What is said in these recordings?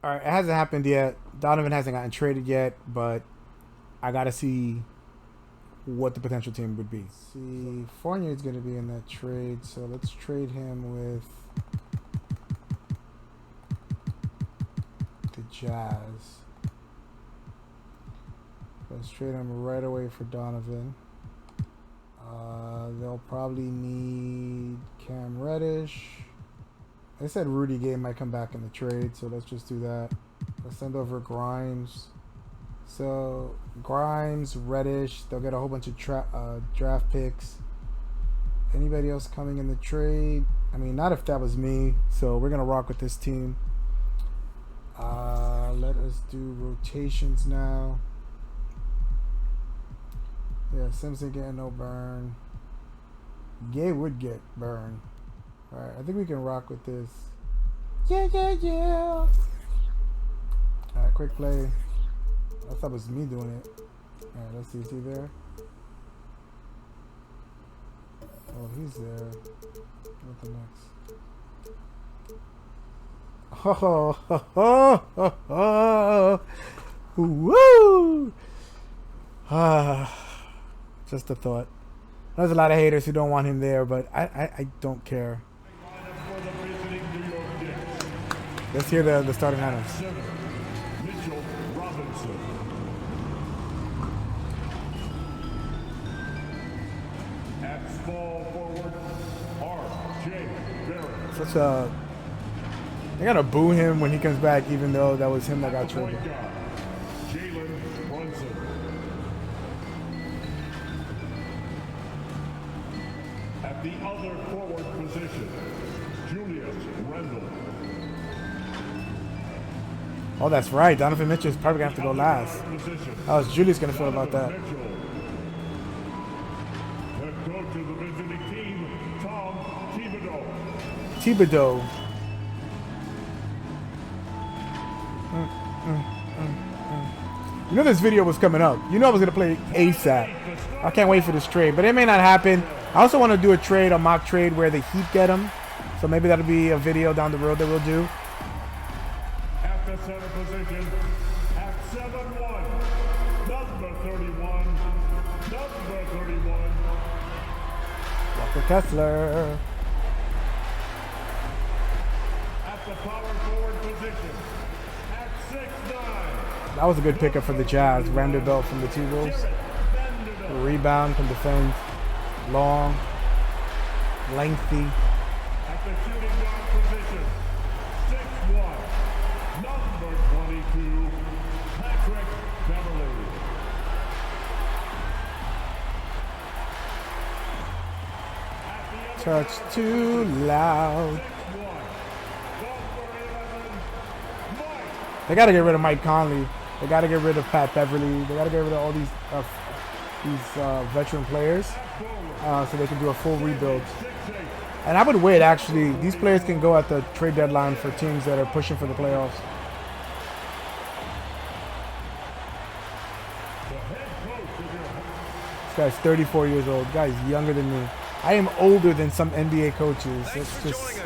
All right, it hasn't happened yet. Donovan hasn't gotten traded yet, but I gotta see what the potential team would be. See, Fournier is gonna be in that trade, so let's trade him with the Jazz. Let's trade him right away for Donovan. They'll probably need Cam Reddish. They said Rudy Gay might come back in the trade, so let's just do that. Let's send over Grimes. So Grimes, Reddish, they'll get a whole bunch of draft picks. Anybody else coming in the trade? I mean, not if that was me. So we're gonna rock with this team. Let us do rotations now. Yeah, Simpson getting no burn. Gay would get burn. Alright, I think we can rock with this. Yeah, yeah, yeah. Alright, quick play. I thought it was me doing it. Alright, let's see. Is he there? Oh, he's there. What the next? Oh, ho, ho, ho, ho. Woo! Just a thought. There's a lot of haters who don't want him there, but I don't care. Let's hear the starting lineups. Mitchell Robinson. At small forward, R.J. Barrett. Such a... They gotta boo him when he comes back, even though that was him that got traded. Jalen Brunson. At the other forward position, Julius Randle. Oh, that's right. Donovan Mitchell is probably gonna have to go last. How's Julius gonna feel about that? Head coach of the visiting team, Tom Thibodeau. Thibodeau. You know this video was coming up. You know I was gonna play ASAP. I can't wait for this trade, but it may not happen. I also want to do a trade, a mock trade where the Heat get him. So maybe that'll be a video down the road that we'll do. At the center position, at 7-1, number 31, number 31. Walker Kessler. At the power forward position, at 6'9". That was a good pickup for the Jazz. Vanderbilt from the T-Wolves. Rebound, can defend. Long. Lengthy. At the shooting guard position, 6'1", number 22, Patrick Beverly. Touch too loud. They got to get rid of Mike Conley. They got to get rid of Pat Beverly. They got to get rid of all these veteran players so they can do a full rebuild. And I would wait, actually. These players can go at the trade deadline for teams that are pushing for the playoffs. This guy's 34 years old. This guy's younger than me. I am older than some NBA coaches. It's just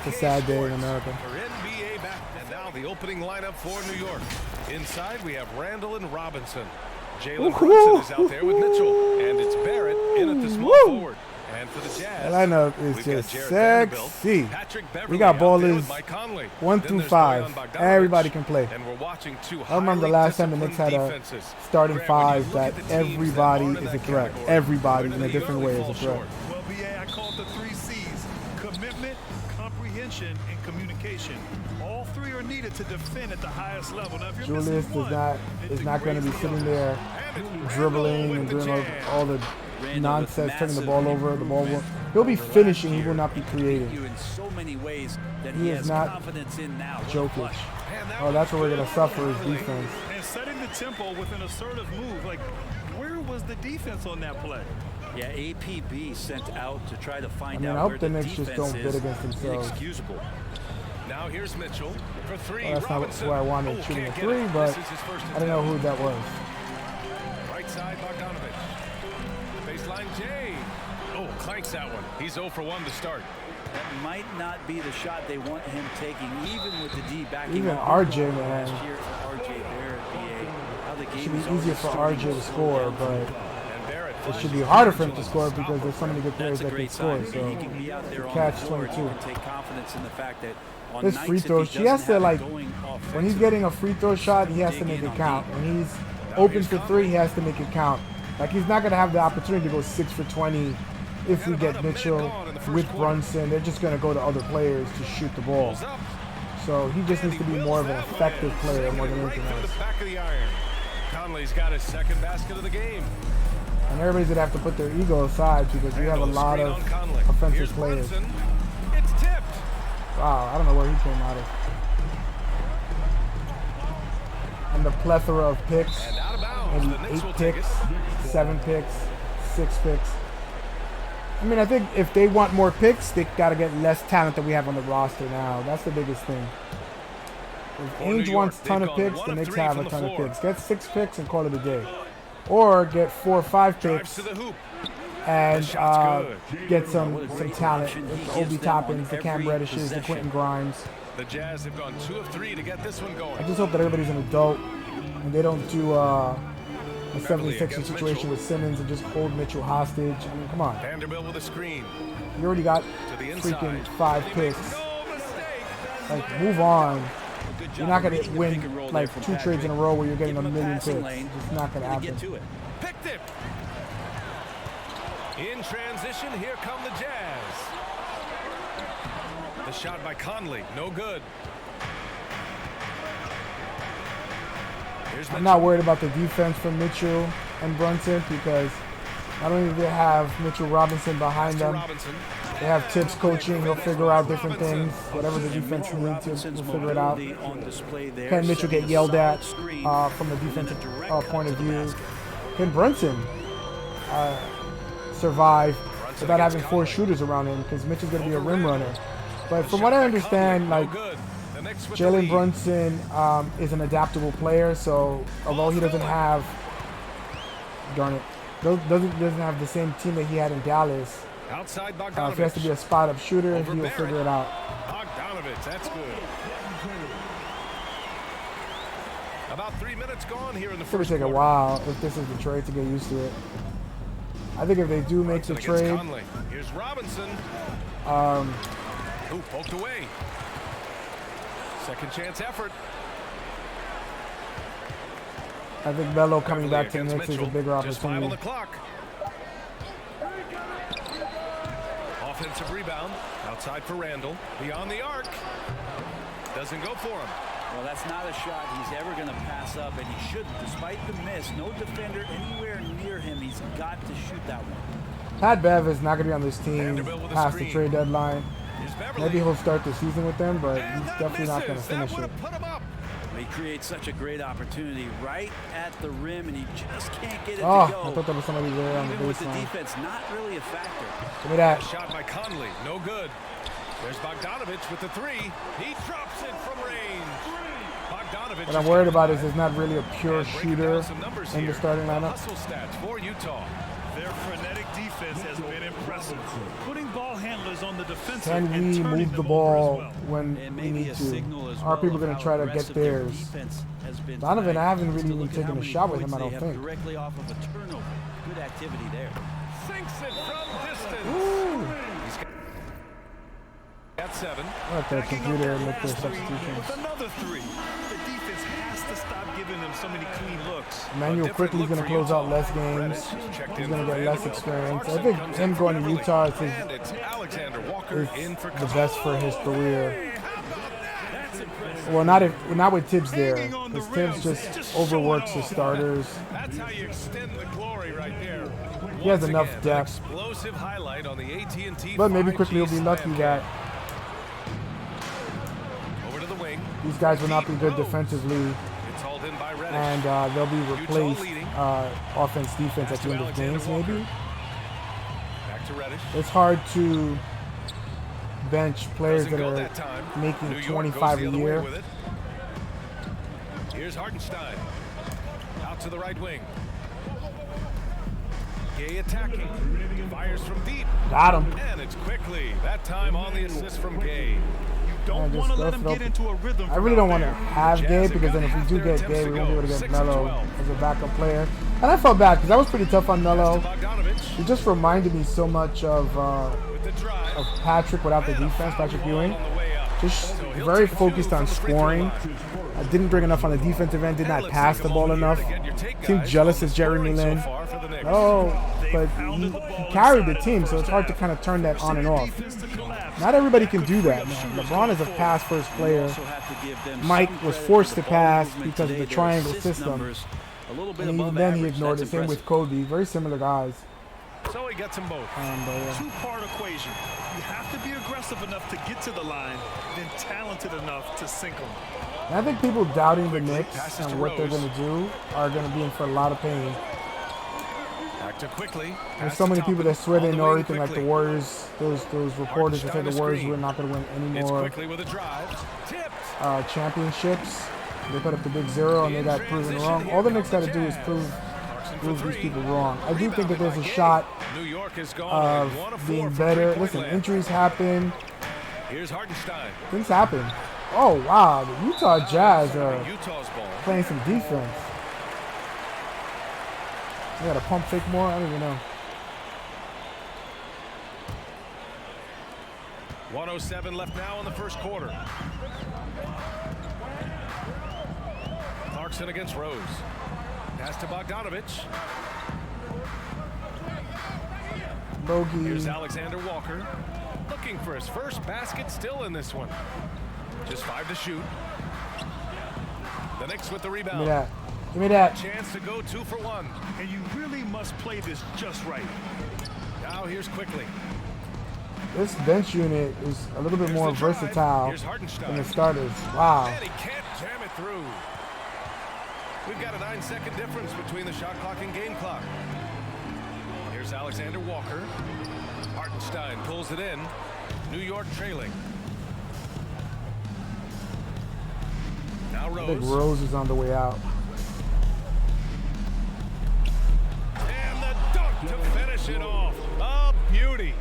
a sad day in America. And now the opening lineup for New York. Inside we have Randle and Robinson. Jalen Brunson is out there with Mitchell. And it's Barrett in at the small forward. And for the Jazz, that lineup is just sexy. We got ballers 1 through 5. Everybody can play. And we're watching two I remember the last time the Knicks had a starting 5 that everybody is a threat. Everybody in a different way is a threat. Well, BA, I call it the 3 C's. Commitment, comprehension, and communication. All 3 are needed to defend at the highest level. Now, if you're Julius is not going to be sitting there dribbling and doing all the nonsense, turning the ball over. The ball will. He'll be finishing. He will not be creating. He is not Jokic. Oh, that's what we're going to suffer is defense. And setting the tempo with an assertive move. Like, where was the defense on that play? Yeah, APB sent out to try to find I out hope where the the Knicks just defense don't bid against is themselves. inexcusable. Now here's Mitchell for 3. Well, that's not where I wanted shooting a 3, but I don't know who that was. Right side, Bogdanovich. Baseline J. Oh, clanks that one. He's 0 for 1 to start. That might not be the shot they want him taking, even with the D backing Even off. RJ, man. Last year for RJ Barrett, how the It game should be is easier already for starting RJ to score, but And Barrett it should be harder for him to score because there's so many good players That's a that can great score. sign. So He can be out there on catch the floor, and you 22. can take confidence in the fact that on His nights free if he throws, he has doesn't to, have it like, going when he's getting a free throw shot, he has to make it count. When he's open for three, he has to make it count. Like, he's not going to have the opportunity to go 6 for 20 if we get Mitchell with Brunson. They're just going to go to other players to shoot the ball. So he just needs to be more of an effective player more than anything else. Back of the iron. Conley's got his second basket of the game. And everybody's going to have to put their ego aside because we have a lot of offensive players. It's tipped. Wow, I don't know where he came out of. And the plethora of picks, And out of bounds. maybe The Knicks 8 will take it. picks, 7 picks, 6 picks. I mean, I think if they want more picks, they got to get less talent than we have on the roster now. That's the biggest thing. If New Ainge York, wants a ton they've of gone picks, 1 the of Knicks 3 have from a the ton of floor. picks. Get 6 picks and call it a day. Or get 4 or 5 Drives picks to the hoop. and shot's get some great talent. option The he Obi gives them Toppins, on the Cam every Reddishes, the possession. Quentin Grimes. The Jazz have gone 2 of 3 to get this one going. I just hope that everybody's an adult and they don't do a Beverly 76er against situation Mitchell. with Simmons and just hold Mitchell hostage. I mean, come on. Vanderbilt with a screen. You already got To the freaking inside. 5 He makes picks. no mistake. Like, move on. Good job You're not of going reading to the pick and roll win there like from 2 trades in a Patrick. row where you're getting Give a him million passing picks. lane. It's not going to Gotta happen. get to it. Picked it. In transition, here come the Jazz. The shot by Conley, no good. Here's I'm not worried about the defense from Mitchell and Brunson because not only do they have Mitchell Robinson behind them, Robinson. they have Tibbs coaching. He'll figure out different things. Whatever the defense needs, Robinson's he'll figure it out. mobility on display there, Can Mitchell setting get a yelled solid at screen, from a defensive and a direct cut point of to the view? basket. Can Brunson survive Brunson without against having 4 Conley. shooters around him? Because Mitchell's going to be a Over rim Randle. runner. But The from shot what I by understand, Conley, like, no good. The Knicks with the Jalen lead. Brunson is an adaptable player, so although he doesn't have, darn it, doesn't have the same team that he had in Dallas. Outside If he has to be Bogdanovich. a spot-up shooter, Over he'll Barrett. figure it out. Bogdanovich, that's good. About 3 minutes gone here in the It's going first to take a quarter. while if this is the trade to get used to it. I think if they do make the Brunson against trade, Conley. Here's Robinson. Ooh, poked away. Second chance effort. I think Melo coming Beverly back to the against Knicks is a Mitchell. bigger Just 5 on opportunity. the clock. Offensive rebound. Outside for Randall. Beyond the arc. Doesn't go for him. Well, that's not a shot he's ever going to pass up, and he shouldn't. Despite the miss, no defender anywhere near him. He's got to shoot that one. Pat Bev is not going to be on this team Vanderbilt with a past the screen. trade deadline. Here's Beverly. Maybe he'll start the season with them, but And he's that definitely not going to misses. That finish would it. have put him up. He creates such a great opportunity right at the rim, and he just can't get it Oh, to go. I thought there was somebody there on the Even with the baseline. defense, not really a factor. Give me that. Shot by Conley. No good. There's Bogdanovich with the 3. He drops it from range. Bogdanovich. What I'm worried about is there's not really a pure breaking shooter down some numbers in the here. starting lineup. Hustle stats for Utah. Their frenetic defense has been impressive, putting ball handlers on the defensive Can and we turning move the them over as ball well. when And we maybe need a to? signal as Are well people of going how to try to get aggressive their theirs? defense has been Donovan, tonight. I haven't Just really to even look at how taken a many shot with him, points I don't they have think. Directly off of a turnover. Good activity there. Sinks it from distance. Ooh. He's got 7. Let the Backing up computer that make their last three substitutions. with another 3. The defense has to stop giving them so many clean looks. Emmanuel quickly is going to close out less games. He's going to get less experience. I think him going to Utah is, And it's Alexander Walker in for the best for his career. Well, not with Tibbs there, because Tibbs just overworks his starters. That's how you extend the glory right there. He has Once enough again, depth. An explosive highlight on the AT&T. But maybe 5G quickly he'll be lucky slam that over to the wing. these guys will not be good defensively, It's hauled in by Reddish. and they'll be replaced offense defense at the end of games maybe. Back to Reddish. It's hard to bench players Doesn't that go are that time. making New York 25 goes a the other way year. with it. Here's Hartenstein. Out to the right wing. Gay attacking. Fires from deep. Got him. And it's quickly. That time on the assist from Gay. Don't want to let him get into a rhythm. I really don't want to have Gay because then if we do get Gay, we won't be able to get Melo as a backup player. And I felt bad because that was pretty tough on Melo. He just reminded me so much of Patrick without the defense, Patrick Ewing. Just very focused on scoring. I didn't bring enough on the defensive end, did not pass the ball enough. Seemed jealous of Jeremy Lin. Oh, but he carried the team, so it's hard to kind of turn that on and off. Not everybody can do that, man. LeBron is a pass-first player. Mike was forced to pass because of the triangle system. And even then he ignored it. Same with Kobe. Very similar guys. So he gets them both. Two-part equation. You have to be aggressive enough to get to the line, then talented enough to sink them. And I think people doubting the Knicks and what they're going to do are going to be in for a lot of pain. Back to quickly. There's so many people that swear they know everything, like the Warriors. Those reporters that say the Warriors were not going to win any more championships. They put up the big 0 and they got proven wrong. All the Knicks got to do is prove these people wrong. I do think that there's a shot of being better. Listen, injuries happen. Things happen. Oh, wow. The Utah Jazz are playing some defense. They got to pump fake more? I don't even know. 1:07 left now in the first quarter. Clarkson against Rose. Pass to Bogdanovich. Bogey. Here's Alexander Walker. Looking for his first basket still in this one. Just 5 to shoot. The Knicks with the rebound. Give me that. Give me that. Chance to go 2 for 1. And you really must play this just right. Now here's quickly. This bench unit is a little bit more versatile than the starters. Wow. And he can't jam it through. We've got a 9-second difference between the shot clock and game clock. Here's Alexander Walker. Hartenstein pulls it in. New York trailing. Now Rose. I think Rose is on the way out. And the dunk to finish it off. A beauty.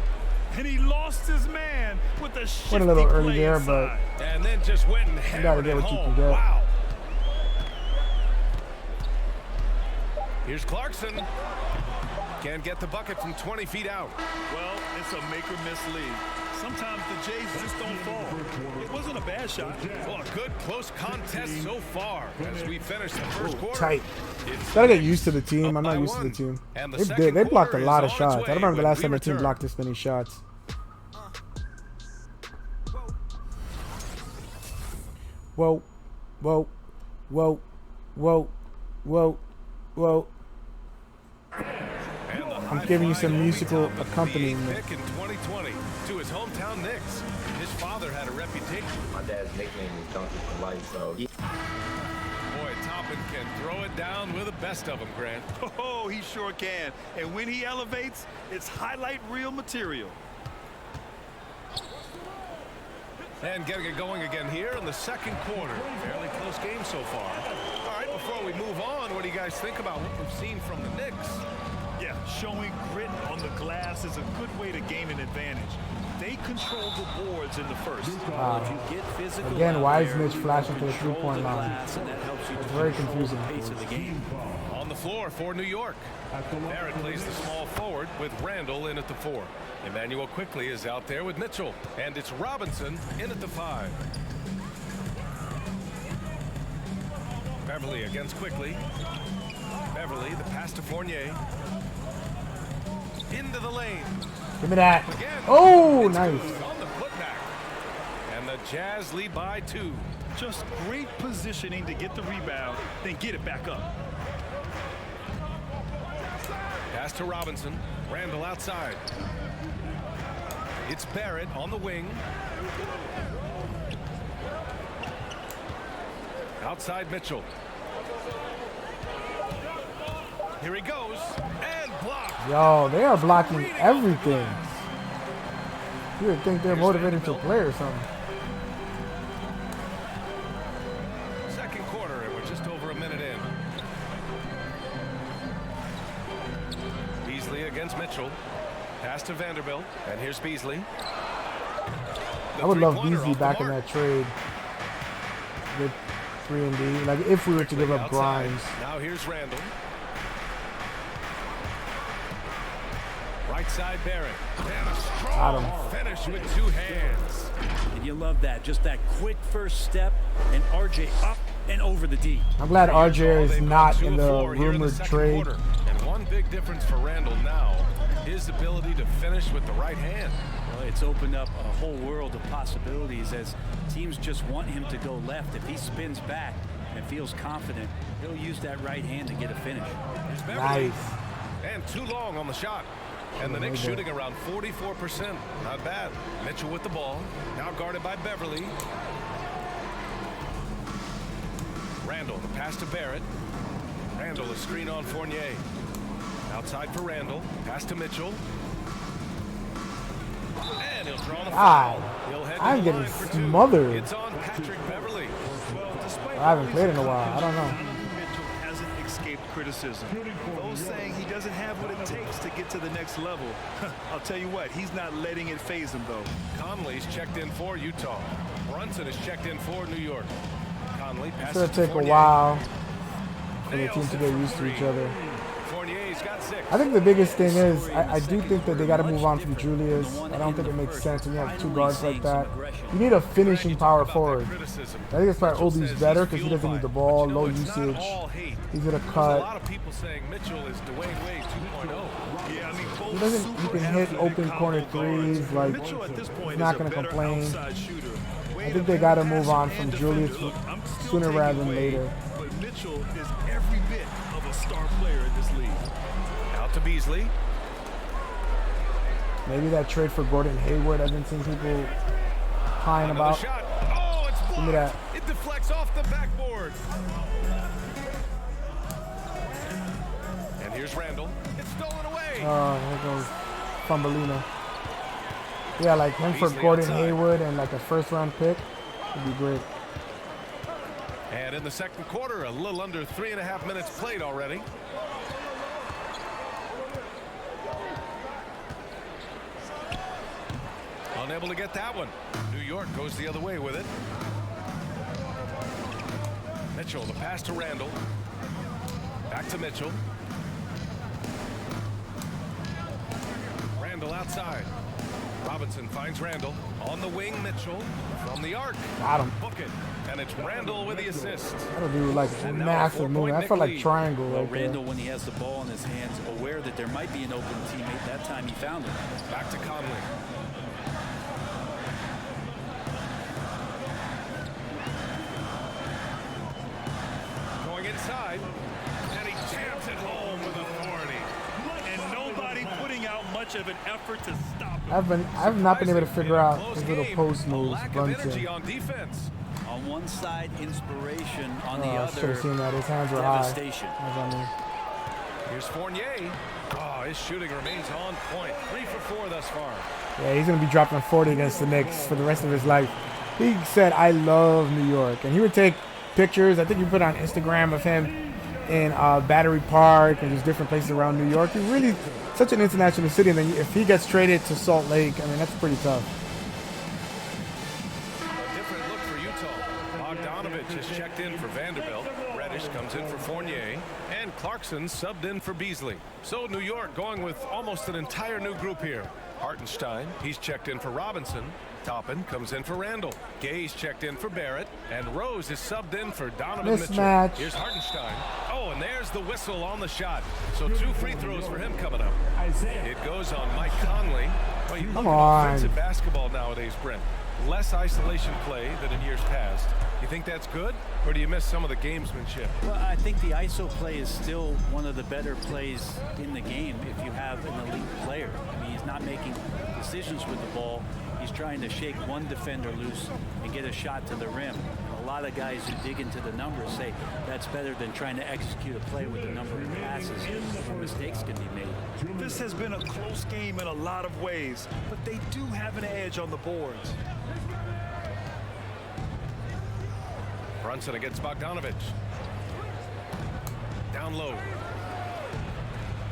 And he lost his man with a shifty Went a little early play there, inside. but And then just went and you gotta hammered get it what you home. can get. Wow. Here's Clarkson. Can't get the bucket from 20 feet out. Well, it's a make-or-miss league. Sometimes the Jays just don't fall. It wasn't a bad shot. Well, a good close contest so far as we finish the first quarter. Tight. It's Gotta get used to the team. I'm not used to the team. And the They second blocked a quarter lot of is on its shots. I way don't remember the when last we time a team return. blocked this many shots. Whoa, whoa, whoa, whoa, whoa, whoa. I'm giving you some musical accompaniment. Pick in 2020 to his hometown Knicks. His father had a reputation. My dad's nickname is Donkey for life, so. Boy, Toppin can throw it down with the best of them, Grant. Oh, he sure can. And when he elevates, it's highlight reel material. And getting it going again here in the second quarter. Fairly close game so far. All right, before we move on, what do you guys think about what we've seen from the Knicks? Yeah, showing grit on the glass is a good way to gain an advantage. They control the boards in the first. Wow. If you get physical Again, why is out there, Mitch flashing to the control three-point the line? glass, and that helps you It's to very control confusing. the pace of the game. On the floor for New York. Barrett plays the small forward with Randall in at the 4. Emmanuel quickly is out there with Mitchell. And it's Robinson in at the 5. Beverly against quickly. Beverly, the pass to Fournier. Into the lane. Give me that. Again. Oh, It's nice. good on the putback. And the Jazz lead by 2. Just great positioning to get the rebound, then get it back up. Pass to Robinson. Randall outside. It's Barrett on the wing. Outside Mitchell. Here he goes. And blocked. Yo, they are blocking everything. You would think they're motivated to play or something. Second quarter, and we're just over a minute in. Beasley against Mitchell. Pass to Vanderbilt, and here's Beasley. I would love Beasley back in that trade with 3-and-D. Like if we were to give up Grimes. Now here's Randall. Right side Barrett. And a strong finish with two hands. And you love that. Just that quick first step, and RJ up and over the D. I'm glad RJ is not in the rumored trade. Quarter. And one big difference for Randall now, his ability to finish with the right hand. Well, it's opened up a whole world of possibilities as teams just want him to go left. If he spins back and feels confident, he'll use that right hand to get a finish. Nice. And too long on the shot. And the Knicks shooting around 44%. Not bad. Mitchell with the ball. Now guarded by Beverly. Randall, the pass to Barrett. Randall, a screen on Fournier. Outside for Randall. Pass to Mitchell. And he'll draw the foul. He'll head I'm to the getting line for smothered. two. It's on Patrick Beverly. Well, despite I haven't played in a while. I don't know. Mitchell hasn't escaped criticism. Those saying he doesn't have what it takes to get to the next level. I'll tell you what, he's not letting it phase him, though. Conley's checked in for Utah. Brunson is checked in for New York. Conley It's passes gonna to take a Fournier. while for the team to get used to each other. Fournier's got 6. I think the biggest thing is I do think that they got to move on from Julius. I don't think it makes sense when you have two guards like that. You need a finishing power forward. I think it's probably Obi's better because he doesn't need the ball, low usage. He's gonna A cut. lot of people saying Mitchell is Dwayne Wade 2.0. Yeah, I mean, both He doesn't. He can hit open corner threes. Like Mitchell at this point he's not is a gonna better complain. outside shooter. I think they got to move on from Julius Look, I'm still sooner taking rather than Wade, later. But Mitchell is every bit of a star player in this league. Out to Beasley. Maybe that trade for Gordon Hayward. I've been seeing people crying Another about. shot. Oh, it's blocked. Give me that. It deflects off the backboard. And here's Randall. It's stolen away. There goes Fumbelino. Yeah, like him for Beasley Gordon outside. Hayward and like a first-round pick would be great. And in the second quarter, a little under 3.5 minutes played already. Unable to get that one. New York goes the other way with it. Mitchell, the pass to Randall. Back to Mitchell. Randall outside. Robinson finds Randall. On the wing, Mitchell. From the arc. Got him. Book it. And it's Randall with the assist. That'll do like a And now a massive 4-point move. I Knick felt like lead. triangle Well, right there. Randall, when he has the ball in his hands, aware that there might be an open teammate, that time he found him. Back to Conley. Going inside. And he jams it home with authority. And nobody putting out much of an effort to stop him. I've not been able to figure out Close his little game. post A moves. lack of energy Brunson. on defense. On one side, inspiration. On the I should have other, seen that. His hands were high. devastation. As I mean. Here's Fournier. Oh, his shooting remains on point. 3 for 4 thus far. Yeah, he's going to be dropping 40 against the Knicks for the rest of his life. He said, I love New York. And he would take pictures. I think you put on Instagram of him in Battery Park and just different places around New York. He's really such an international city. And then if he gets traded to Salt Lake, I mean, that's pretty tough. A different look for Utah. Bogdanovich is checked in for Vanderbilt. Reddish comes in for Fournier. And Clarkson subbed in for Beasley. So New York going with almost an entire new group here. Hartenstein, he's checked in for Robinson. Toppin comes in for Randall. Gay's checked in for Barrett. And Rose is subbed in for Donovan Mitchell. Mismatch. Here's Hartenstein. Oh, and there's the whistle on the shot. So 2 free throws for him coming up. It goes on Mike Conley. Well, you look Come at on. offensive basketball nowadays, Brent. Less isolation play than in years past. You think that's good, or do you miss some of the gamesmanship? Well, I think the ISO play is still one of the better plays in the game if you have an elite player. I mean, he's not making decisions with the ball. He's trying to shake one defender loose and get a shot to the rim. And a lot of guys who dig into the numbers say that's better than trying to execute a play with the number of passes where mistakes can be made. This has been a close game in a lot of ways, but they do have an edge on the boards. Brunson against Bogdanovich. Down low.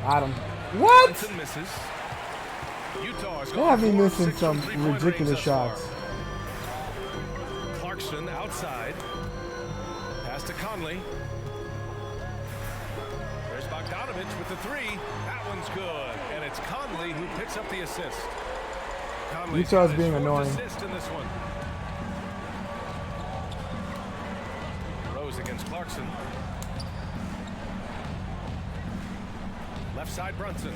Got him. What? Brunson misses. Utah is They have me going missing 4 some from three-point ridiculous range thus far. shots. Clarkson outside. Pass to Conley. There's Bogdanovich with the three. That one's good. And it's Conley who picks up the assist. Conley's Utah's got his being fourth annoying. assist in this one. Rose against Clarkson. Left side Brunson.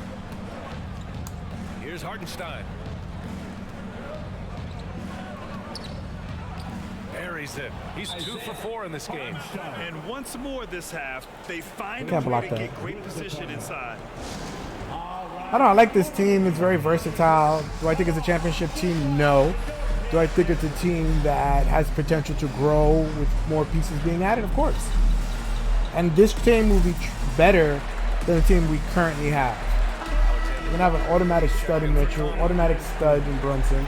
Here's Hardenstein. Buries it. He's 2 for 4 in this game. And once more this half, they find Can't a way block to that. get great position inside. I don't know. I like this team. It's very versatile. Do I think it's a championship team? No. Do I think it's a team that has potential to grow with more pieces being added? Of course. And this team will be better than the team we currently have. We're going to have an automatic stud in Mitchell, automatic stud in Brunson.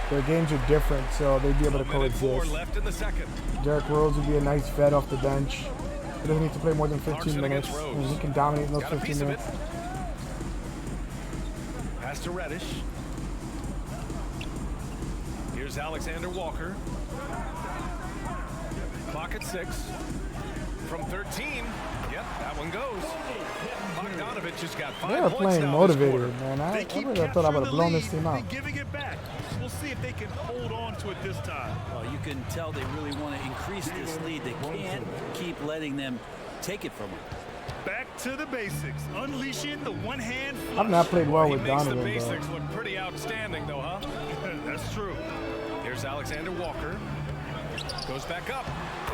Their games are different, so they'd be able to 1:04 coexist. left in the second. Derrick Rose would be a nice vet off the bench. He doesn't need to play more than 15 Clarkson minutes, against Rose. and he can dominate in those Got a 15 piece of it. minutes. Pass to Reddish. Here's Alexander Walker. Clock at 6. From 13. Yep, that one goes. Bogdanovich has got 5 They are points playing now this quarter. motivated, man. I They keep really thought I would capturing have the blown this lead team out. and giving it back. We'll see if they can hold on to it this time. Well, you can tell they really want to increase this lead. They can't keep letting them take it from them. Back to the basics, unleashing the one-hand I've flush. not played well He with makes the Donovan, though. basics look pretty outstanding, though, huh? That's true. Here's Alexander Walker. Goes back up.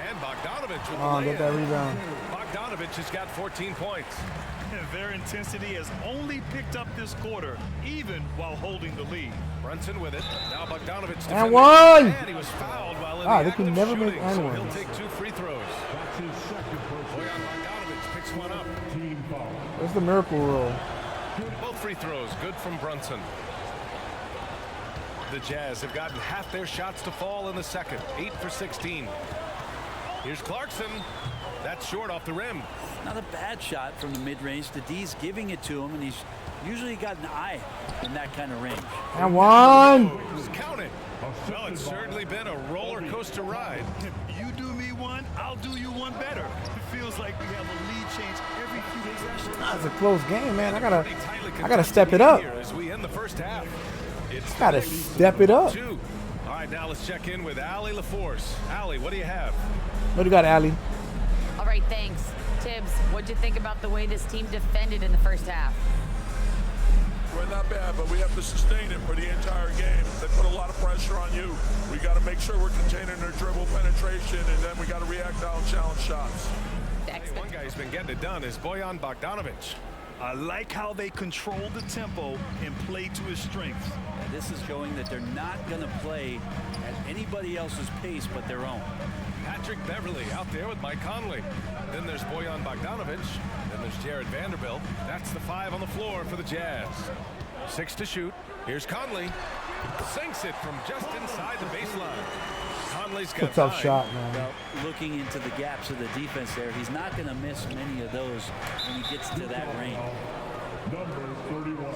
And Bogdanovich with Oh, the get that layup. rebound. Bogdanovich has got 14 points. Their intensity has only picked up this quarter, even while holding the lead. Brunson with it. Now Bogdanovich And defending. one! And he was fouled while in Ah, the they act can of never make shooting, and so ones. he'll take 2 free throws. That's his second personal Boyan Bogdanovich picks one up. team foul. Where's the miracle rule? Both free throws good from Brunson. The Jazz have gotten half their shots to fall in the second. 8 for 16. Here's Clarkson. That's short off the rim. Not a bad shot from the mid-range. The D's giving it to him, and he's usually got an eye in that kind of range. And one! Just count it. Well, it's certainly been a roller coaster ride. You do me one, I'll do you one better. It feels like we have a lead change every few possessions. That's a close game, man. I Pretty tightly gotta step it contested up. here as we end the first half. It's Gotta step it up. 2. All right, now let's check in with Allie LaForce. Allie, what do you have? What do you got, Allie? All right, thanks. Tibbs, what'd you think about the way this team defended in the first half? We're not bad, but we have to sustain it for the entire game. They put a lot of pressure on you. We got to make sure we're containing their dribble penetration, and then we got to react down challenge shots. Hey, one guy who's been getting it done is Boyan Bogdanovich. I like how they control the tempo and play to his strengths. And this is showing that they're not going to play at anybody else's pace but their own. Patrick Beverly out there with Mike Conley. Then there's Boyan Bogdanovich. Then there's Jared Vanderbilt. That's the 5 on the floor for the Jazz. 6 to shoot. Here's Conley. Sinks it from just inside the baseline. Conley's got It's a tough 9. shot, man. Well, looking into the gaps of the defense there, he's not going to miss many of those when he gets to that range. Number 31.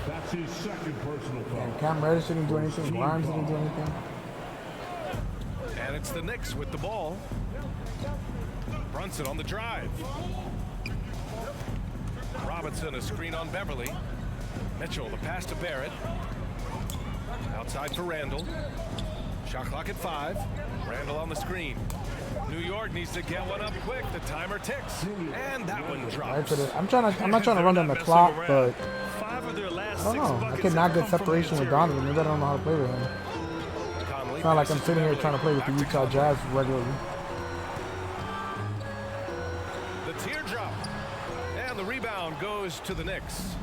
That's his second personal foul. Cam Reddish didn't do anything. Grimes didn't do anything. And it's the Knicks with the ball. Brunson on the drive. Robinson a screen on Beverly. Mitchell the pass to Barrett. Outside for Randall. Shot clock at 5. Randall on the screen. New York needs to get one up quick. The timer ticks. And that one Right drops. for the, I'm not trying to run down the clock, but 5 of their last I 6 don't know. I buckets could not have get come from separation the with interior. Donovan. Maybe I don't know how to play with him. Conley It's not like I'm passes sitting here Beverly. trying to play with the Back to Utah Conley. Jazz regularly. The teardrop. And the rebound goes to the Knicks.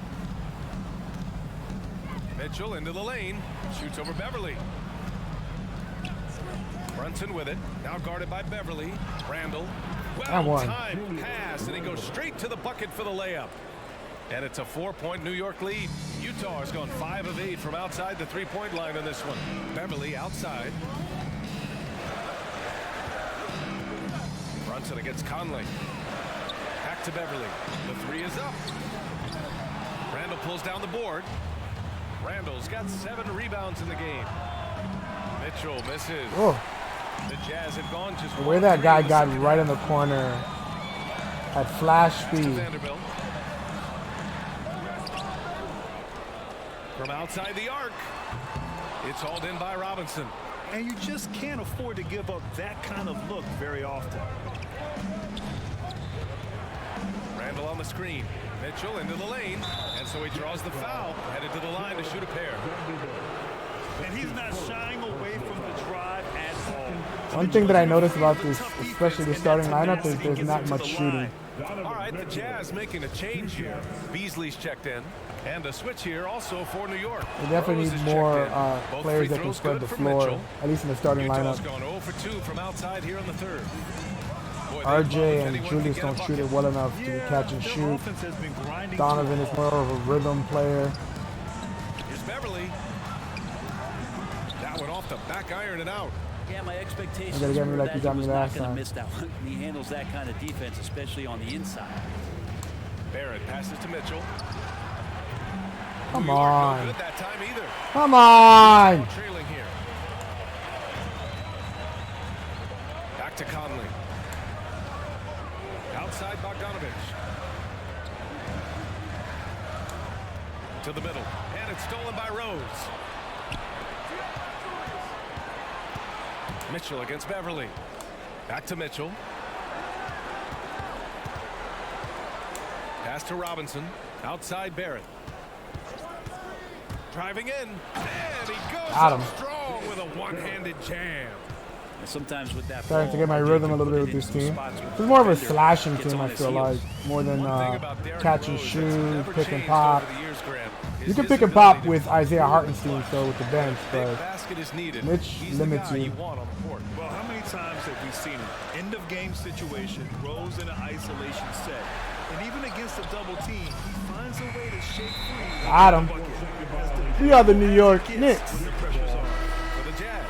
Mitchell into the lane. Shoots over Beverly. Brunson with it. Now guarded by Beverly. Randall. And one. Well-timed pass, and he goes straight to the bucket for the layup. And it's a 4-point New York lead. Utah has gone 5 of 8 from outside the 3-point line in this one. Beverly outside. Brunson against Conley. Back to Beverly. The 3 is up. pulls down the board. Randall's got 7 rebounds in the game. Mitchell misses. Oh, The Jazz have gone just the way that guy got right in the corner at flash speed. Vanderbilt. From outside the arc, it's hauled in by Robinson. And you just can't afford to give up that kind of look very often. Randall on the screen. Mitchell into the lane, and so he draws the foul, headed to the line to shoot a pair. And he's not shying away from the drive at all. One thing that I noticed about this, especially the starting lineup, is there's not much shooting. All right, the Jazz making a change here. Beasley's checked in, and a switch here also for New York. They definitely Rose need is more checked in. Both players free that can throws spread good the for floor, Mitchell. at least in the starting Utah's lineup. gone 0 for 2 from outside here in the third. Boy, they love RJ if and anyone can Julius get a don't shoot it bucket. well enough to catch and their shoot. offense has been grinding Donovan to a is more of a rhythm player. Here's Beverly. That one off the back iron and out. Yeah, my expectations You gotta get me were like that you he got me was not last going to time. miss that one. He handles that kind of defense, especially on the inside. Barrett passes to Mitchell. Come New York no on. good that time either. Come on. Trailing here. Back to Conley. Outside Bogdanovich. To the middle. And it's stolen by Rose. Mitchell against Beverly. Back to Mitchell. Pass to Robinson. Outside Barrett. Driving in. And he goes Got up him. strong with a one-handed jam. And sometimes with that Starting to ball, get my RJ rhythm a can little put bit it with this in some team. spots where It's the more of a defender slashing gets team, on I his feel heels. like, more than One thing about Derrick catch and Rose that's shoot, never pick and changed pop. over the years, Graham, is You can his pick and ability pop to with Isaiah Hartenstein, so with the bench, big but basket is needed. Mitch He's limits the guy you. want on the court. Well, how many times have we seen it? End of game situation, Rose in an isolation set. And even against a double team, he finds a way to shake free. Got him. We are the New York Knicks. When the pressure's on. For the Jazz,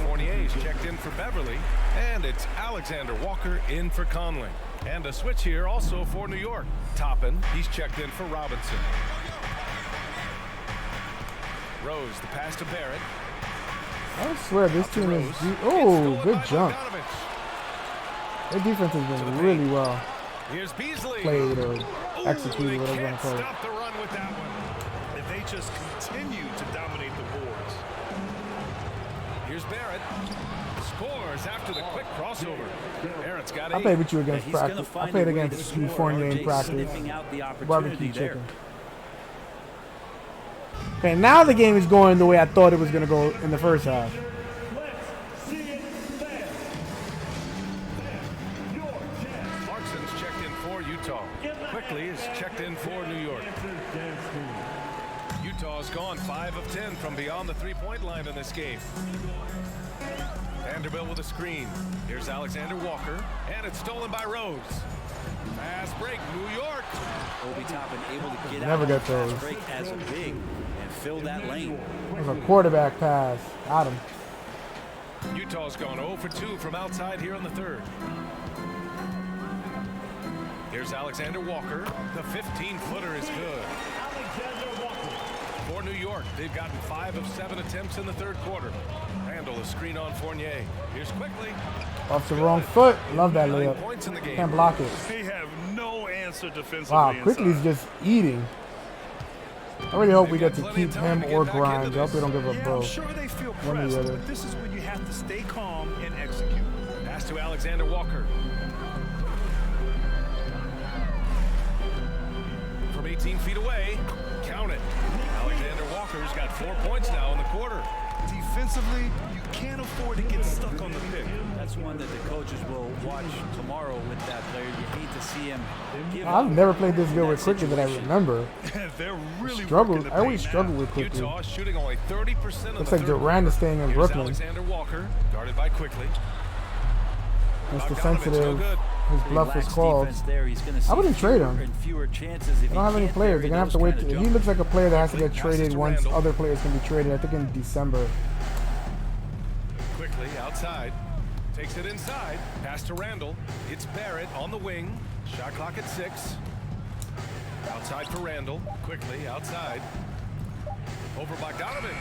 Fournier's checked in for Beverly, and it's Alexander Walker in for Conley. And a switch here also for New York. Toppin, he's checked in for Robinson. Rose, the pass to Barrett. I swear this Out to team is. Rose. Oh, It's stolen good by jump. Bogdanovich. Their defense has been really well Here's Beasley. played or Ooh, executed, they whatever you want can't to call it. stop the run with that one. And they just continue to dominate the boards. Here's Barrett. Scores after the quick crossover. Barrett's got 8. I played with you Yeah, against he's gonna practice. I find played a way to against score. Fournier in RJ practice. sniffing out the opportunity Barbecue there. chicken. Okay, now the game is going the way I thought it was going to go in the first half. Clarkson's checked in for Utah. Quickly is checked in for New York. Utah's gone 5 of 10 from beyond the three-point line in this game. Vanderbilt with a screen. Here's Alexander Walker, and it's stolen by Rose. Fast break, New York. Obi Toppin able to get Never out get of the fast those. break as a big and fill that lane. It was a quarterback pass. Got him. Utah's gone 0 for 2 from outside here in the third. Here's Alexander Walker. The 15-footer is good. For New York, they've gotten 5 of 7 attempts in the third quarter. Randall a screen on Fournier. Here's quickly. Off the wrong foot. Love that 9 layup. points in the game. Can't block it. They have no answer defensively. Wow, inside. Quickly's just eating. I really hope we They've get got to plenty keep of time him to or get back Grimes. into I hope they this. don't give up Yeah, I'm both. sure they feel One or the pressed, other. but this is when you have to stay calm and execute. Pass to Alexander Walker. From 18 feet away, count it. Alexander Walker's got 4 points now in the quarter. Defensively, you can't afford to get stuck on the pick. That's one that the coaches will watch tomorrow with that player. You hate to see him give I've up never played this in good that with Quickly that I situation. remember. They're really Struggle. working the I always paint struggle now. with Quickly. Utah shooting only 30% of Looks the like third Durant is staying in Here's Brooklyn. Alexander Walker, guarded by Quickly. Mr. Bogdanovich, no Sensitive. good. His bluff was Relaxed called. defense there. He's gonna see I wouldn't trade him. fewer and fewer chances if They he don't have any can't players. bury They're gonna have those to wait. kind of He jumpers. looks like a player that has to get Passes traded to once Randall. other players can be traded. I think in December. Quickly outside. Takes it inside. Pass to Randall. It's Barrett on the wing. Shot clock at 6. Outside for Randall. Quickly outside. Over Bogdanovich.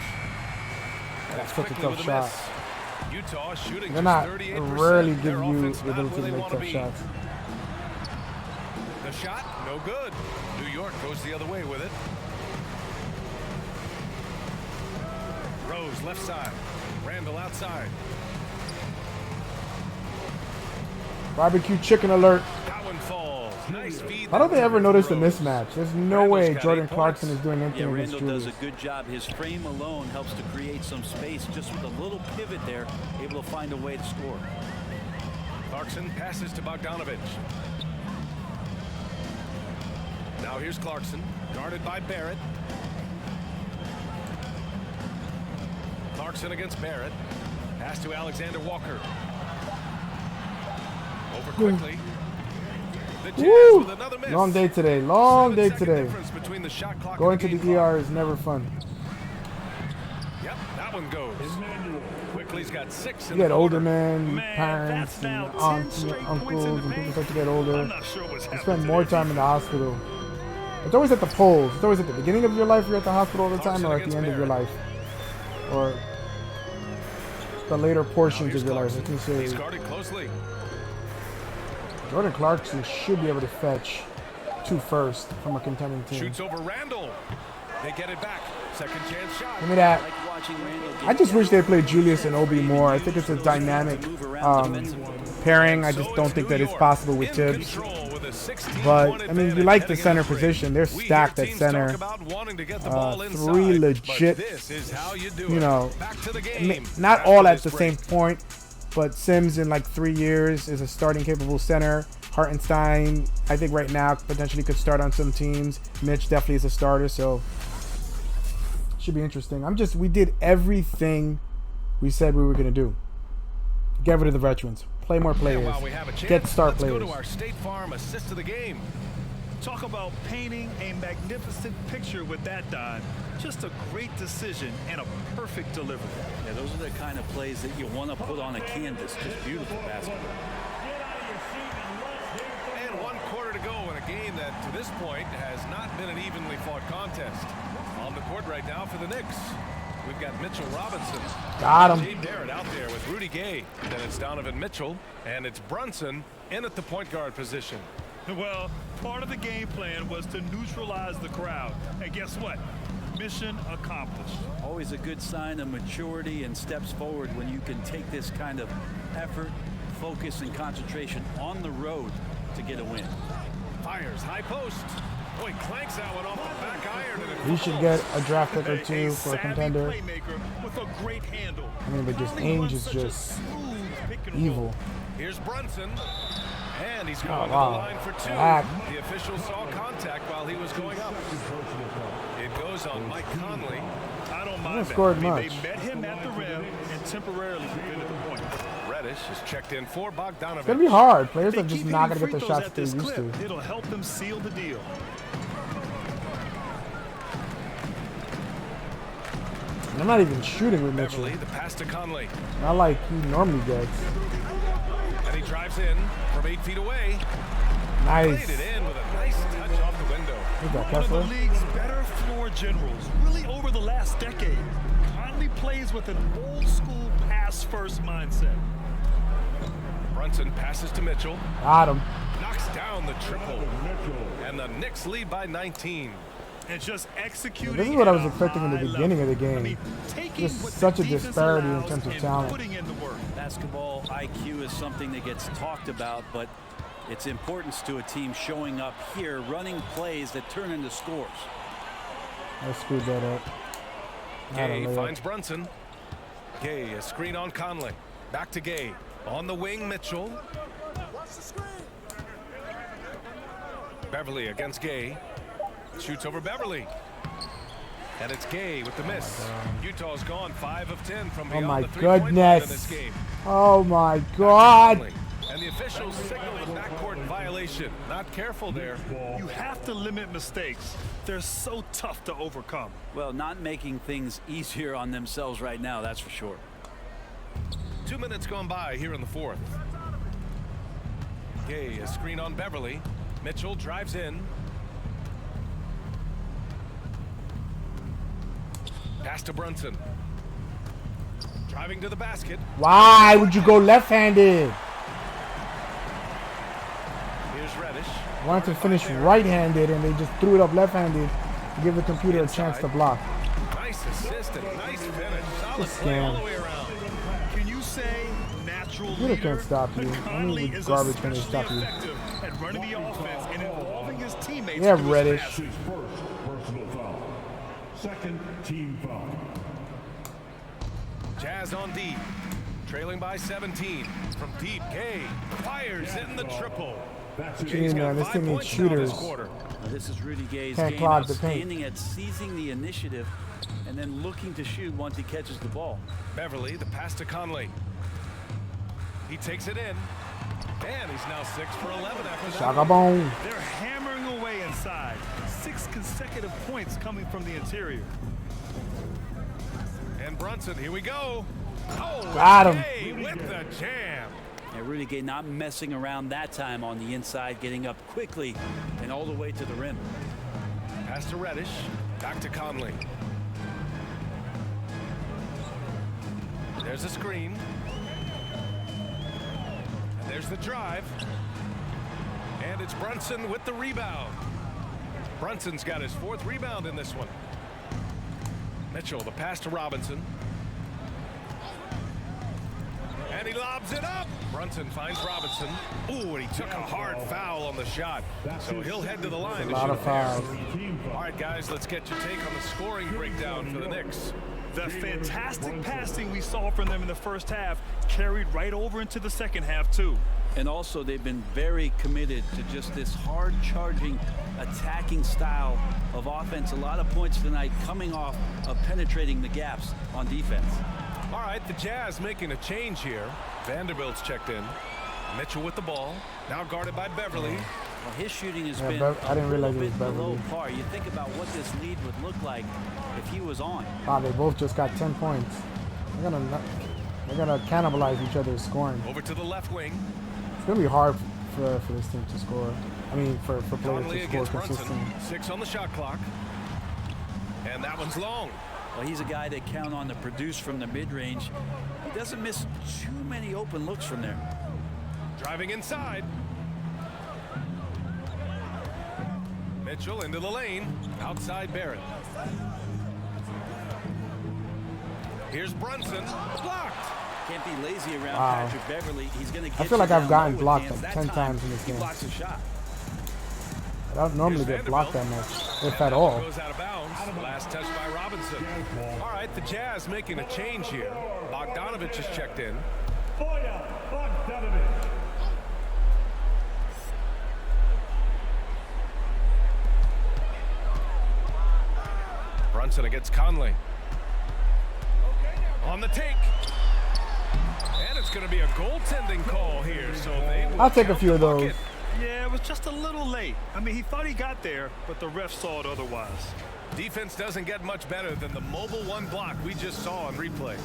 That's such a Quickly tough with a shot. miss. Utah shooting They're just not 38%. rarely give Their you offense the not ability where to they make want to tough be. shots. The shot, no good. New York goes the other way with it. Rose left side. Randall outside. Barbecue chicken alert. That one falls. Nice feed. How don't they ever notice the Rose. mismatch? There's no Randall's way got Jordan 8 Clarkson is points. doing anything Yeah, against Randall does Julius. a good job. His frame alone helps to create some space. Just with a little pivot there, able to find a way to score. Clarkson passes to Bogdanovich. Now here's Clarkson, guarded by Barrett. Clarkson against Barrett. Pass to Alexander Walker. Over quickly. The Jazz Woo! with another miss. Long day today. Long day 7-second today. difference between the shot clock Going and to the the game ER clock. is never fun. Yep, that one goes. Quickly's got 6 You in get the older, quarter. man, parents, that's now and 10 aunts, and straight uncles, points in the and people paint. start to get older. I'm not sure what's You happening spend to more that time in the hospital. It's always at the polls. It's always at the beginning of your life you're at the hospital all the time, or at the end of your life. Or the later Now portions here's of your life. Clarkson. I can He's say guarded closely. Jordan Clarkson should be able to fetch 2 first from a contending team. Shoots over Randall. They get it back. Second chance shot. Give me that. Like watching Randall get I just wish they played Julius and Obi more. I think it's a dynamic pairing. I just don't think that it's possible with Tibbs. But, I mean, you like the center position. They're stacked at center. 3 legit, you know, not all at the same point, but Sims in like 3 years is a starting capable center. Hartenstein, I think right now, potentially could start on some teams. Mitch definitely is a starter, so should be interesting. We did everything we said we were going to do. Get rid of the veterans. Play more players. Get star Let's players. go to our State Farm assist of the game. Talk about painting a magnificent picture with that dive. Just a great decision and a perfect delivery. Yeah, those are the kind of plays that you want to put on a canvas. Just beautiful basketball. And 1 quarter to go in a game that, to this point, has not been an evenly fought contest. On the court right now for the Knicks, we've got Mitchell Robinson. Got him. Jay Barrett out there with Rudy Gay. Then it's Donovan Mitchell, and it's Brunson in at the point guard position. Well, part of the game plan was to neutralize the crowd. And guess what? Mission accomplished. Always a good sign of maturity and steps forward when you can take this kind of effort, focus, and concentration on the road to get a win. Fires high post. Boy, clanks that one off the back iron. And We should get a draft pick or 2 for a contender. Playmaker with a great handle. I mean, but just Ainge is just evil. Here's Brunson. And he's Oh, going to the wow. line for 2. Back. The official saw contact while he was going up. It goes on Mike Conley. I don't He mind that. scored I mean, much. they met him at the rim and temporarily prevented the point. Reddish is checked in for Bogdanovich. It's going to be hard. Players They are just keep not hitting going to get free the throws shots at they're this used clip. to. It'll help them seal the deal. And I'm not even shooting with Mitchell. Beverly, the pass to Conley. Not like he normally gets. And he drives in from 8 feet away. Nice. Played it in with a nice touch off the window. Look at One of Kessler. the league's better floor generals, really over the last decade. Conley plays with an old school pass first mindset. Brunson passes to Mitchell. Got him. Knocks down the triple. And the Knicks lead by 19. And just executing. This is what I was at a expecting in the high beginning level. of the game. I mean, taking Just what the such a defense disparity in allows terms of and talent. Putting in the work. Basketball IQ is something that gets talked about, but its importance to a team showing up here, running plays that turn into scores. I screwed that up. Not a Gay layup. finds Brunson. Gay, a screen on Conley. Back to Gay. On the wing, Mitchell. Beverly against Gay. Shoots over Beverly. And it's Gay with the miss. Utah's gone 5 of 10 from beyond my the three-point line in this goodness. game. Oh my God. And the officials signal the backcourt violation. Not careful there. You have to limit mistakes. They're so tough to overcome. Well, not making things easier on themselves right now, that's for sure. 2 minutes gone by here in the 4th. Gay, a screen on Beverly. Mitchell drives in. Pass to Brunson. Driving to the basket. Why would you go left-handed? Here's Reddish. Wanted to finish right-handed, and they just threw it up left-handed to give the computer a chance to block. Nice assist and nice finish. Solid This play all scam. the way around. Can you say natural Computer leader? can't stop you. Conley Only is garbage can especially stop you. effective at running the offense and involving his teammates. Yeah, through his Reddish. passes. His first personal foul. Second team foul. Jazz on deep. Trailing by 17. From deep, K fires in the triple. That's it. He's Man, got this 5 thing needs points now this shooters. quarter. Now, this is Rudy Gay's Can't game, clog the paint. outstanding at seizing the initiative and then looking to shoot once he catches the ball. Beverly, the pass to Conley. He takes it in. And he's now 6 for 11 after that. Shaka boom. They're hammering away inside. 6 consecutive points coming from the interior. And Brunson, here we go. Oh, Got him. Gay with the jam. And Rudy Gay not messing around that time on the inside, getting up quickly and all the way to the rim. Pass to Reddish. Back to Conley. There's a screen. And there's the drive. And it's Brunson with the rebound. Brunson's got his 4th rebound in this one. Mitchell, the pass to Robinson. And he lobs it up. Brunson finds Robinson. Ooh, and he took a hard foul on the shot. So he'll head to the line to A lot shoot of fouls. All right, guys, let's get your take on the scoring breakdown for the Knicks. The fantastic passing we saw from them in the first half carried right over into the second half, too. And also, they've been very committed to just this hard-charging, attacking style of offense. A lot of points tonight coming off of penetrating the gaps on defense. All right, the Jazz making a change here. Vanderbilt's checked in. Mitchell with the ball. Now guarded by Beverly. Well, his shooting has Yeah, been I didn't a realize little it was bit below Beverly. par. You think about what this lead would look like if he was on. Wow, they both just got 10 points. They're gonna cannibalize each other's scoring. Over to the left wing. It's gonna be hard for this team to score. I mean, for players Conley to score against Brunson. consistently. 6 on the shot clock. And that one's long. Well, he's a guy they count on to produce from the mid-range. He doesn't miss too many open looks from there. Driving inside. Mitchell into the lane. Outside Barrett. Here's Brunson. Blocked. Can't be lazy around Wow. Patrick Beverly. He's going to get I feel like you I've down gotten low with blocked hands. like That 10 time, times in this he game. blocks a shot. I don't normally Here's get blocked that Vanderbilt. much, if at all. Goes out of bounds. Last touch by Robinson. All right, the Jazz making a change here. Bogdanovich has checked in. Boyan Bogdanovic. Brunson against Conley. On the take. And it's going to be a goaltending call here. So they will I'll take a count few the of those. bucket. Yeah, it was just a little late. I mean, he thought he got there, but the ref saw it otherwise. Defense doesn't get much better than the mobile 1 block we just saw on replay.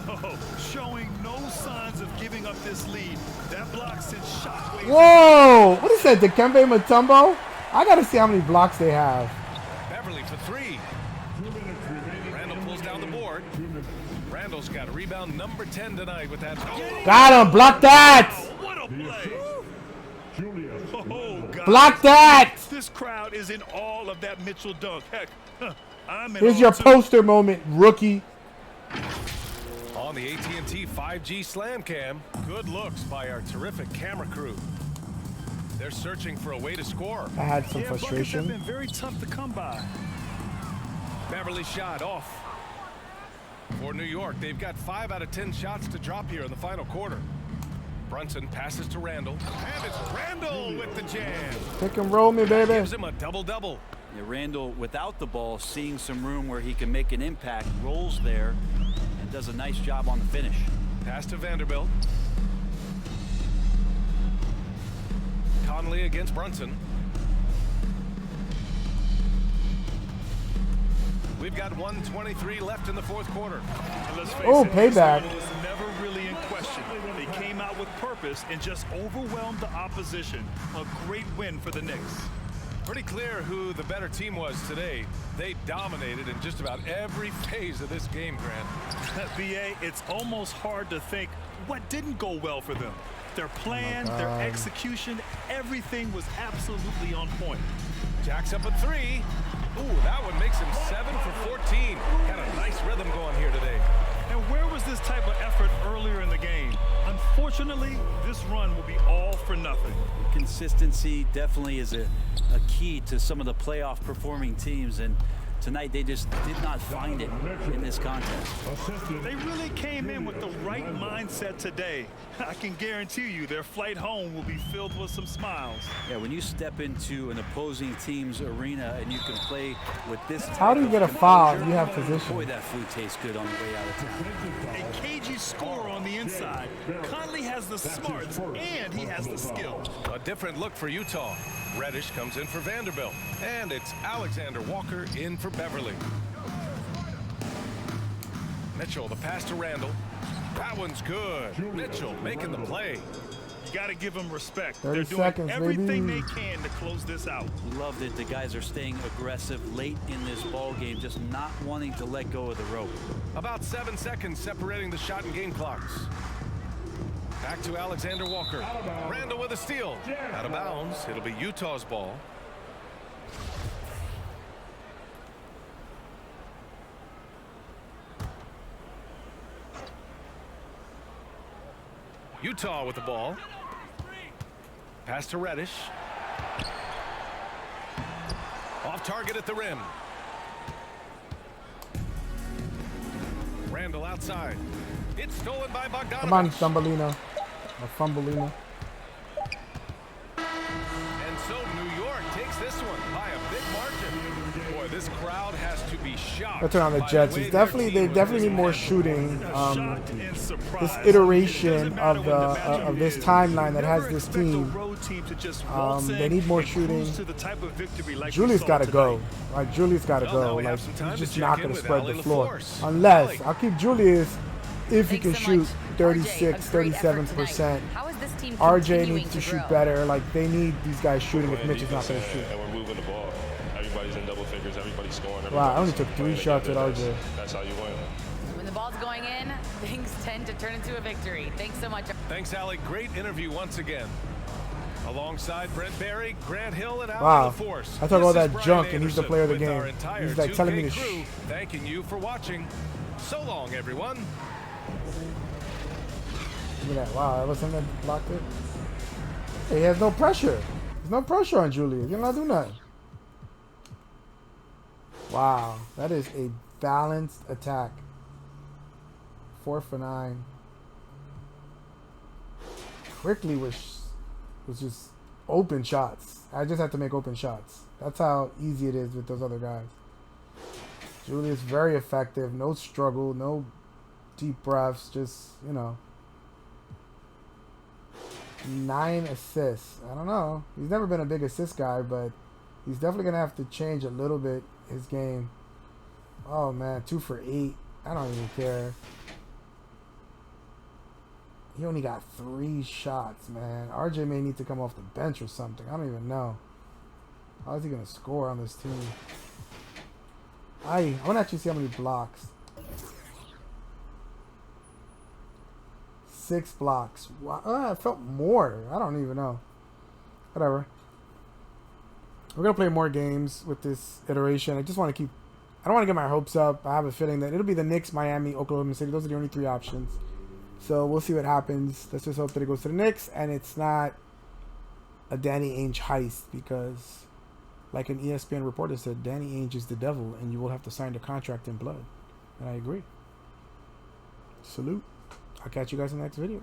Oh, showing no signs of giving up this lead. That block sent shockwaves. Whoa! What is that, Dikembe Mutombo? I gotta see how many blocks they have. Beverly for 3. Randall pulls down the board. Randall's got rebound number 10 tonight with that. Got him! Block that! What a play! Julius. Oh, God. Block that! This crowd is in all of that Mitchell dunk. Heck, I'm in Here's awe, your too. poster moment, rookie. On the AT&T 5G Slam Cam, good looks by our terrific camera crew. They're searching for a way to score. I had some Yeah, buckets have frustration. been very tough to come by. Beverly shot off. For New York, they've got 5 out of 10 shots to drop here in the final quarter. Brunson passes to Randall. And it's Randall with the jam. Pick and roll me, baby. Gives him a double-double. Yeah, Randall, without the ball, seeing some room where he can make an impact, rolls there, and does a nice job on the finish. Pass to Vanderbilt. Conley against Brunson. We've got 1:23 left in the 4th quarter. And let's face Oh, it, this payback. one was never really in question. They came out with purpose and just overwhelmed the opposition. A great win for the Knicks. Pretty clear who the better team was today. They dominated in just about every phase of this game, Grant. BA, it's almost hard to think what didn't go well for them. Their plan, their execution, everything was absolutely on point. Jacks up at 3. Ooh, that one makes him 7 for 14. Got a nice rhythm going here today. And where was this type of effort earlier in the game? Unfortunately, this run will be all for nothing. Consistency definitely is a key to some of the playoff performing teams, and tonight they just did not find it in this contest. They really came in with the right mindset today. I can guarantee you their flight home will be filled with some smiles. Yeah, when you step into an opposing team's arena and you can play with this type How do you get a foul? You have position. Boy, that food tastes good on the way out of town. A cagey score on the inside. Conley has the smarts and he has the skill. A different look for Utah. Reddish comes in for Vanderbilt. And it's Alexander Walker in for Beverly. Mitchell, the pass to Randall. That one's good. Mitchell making the play. You got to give them respect. 30 They're doing seconds, everything baby. they can to close this out. Love that the guys are staying aggressive late in this ball game, just not wanting to let go of the rope. About 7 seconds separating the shot and game clocks. Back to Alexander Walker. Randall with a steal. Out of bounds. It'll be Utah's ball. Utah with the ball. Pass to Reddish. Off target at the rim. Randall outside. It's stolen by Bogdanovich. Come on, Thumbelina. Or Fumbelina. And so New York takes this one by a big margin. Boy, this crowd has to be shocked. Let's turn on the by Jets. way It's their definitely team they definitely was need more able to shooting. Shocked and surprised. This iteration Doesn't matter of what the matchup of this is. timeline that has Never this expect a team. road team to just waltz They in need more and cruise shooting. to the type of victory like we Julius saw got to go. tonight. Like Julius got to Well, go. now we Like have some time he's to just check not in going to with spread Allie the floor. LaForce. Unless Allie. I'll keep Julius if he Thanks can so shoot much. 36, RJ, a great effort 37%. tonight. How is this team RJ continuing needs to shoot grow? better. Like they need these guys shooting if Mitch is not going to shoot. And we're moving the ball. Everybody's in double figures. Everybody's scoring. Wow, I only everybody's took 3 playing shots at together. RJ. That's how you win. When the ball's going in, things tend to turn into a victory. Thanks so much. Thanks, Allie. Great interview once again. Alongside Brent Barry, Grant Hill, and Allie Wow. LaForce. I talk all This is that Brian junk and he's the Anderson player of the with our game. entire He's like telling me 2K to crew, thanking you for watching. So long, everyone. Look at that. Wow, that wasn't that blocked it. He has no pressure. There's no pressure on Julius. You're not doing nothing. Wow, that is a balanced attack. 4 for 9. Quickly was just open shots. I just have to make open shots. That's how easy it is with those other guys. Julius very effective. No struggle. No deep breaths. Just, you know. 9 assists. I don't know. He's never been a big assist guy, but he's definitely going to have to change a little bit his game. Oh, man. 2 for 8. I don't even care. He only got 3 shots, man. RJ may need to come off the bench or something. I don't even know. How is he going to score on this team? I want to actually see how many blocks. 6 blocks. Wow. I felt more. I don't even know. Whatever. We're going to play more games with this iteration. I just want to keep... I don't want to get my hopes up. I have a feeling that it'll be the Knicks, Miami, Oklahoma City. Those are the only 3 options. So we'll see what happens. Let's just hope that it goes to the Knicks and it's not a Danny Ainge heist, because like an ESPN reporter said, Danny Ainge is the devil and you will have to sign the contract in blood. And I agree. Salute. I'll catch you guys in the next video.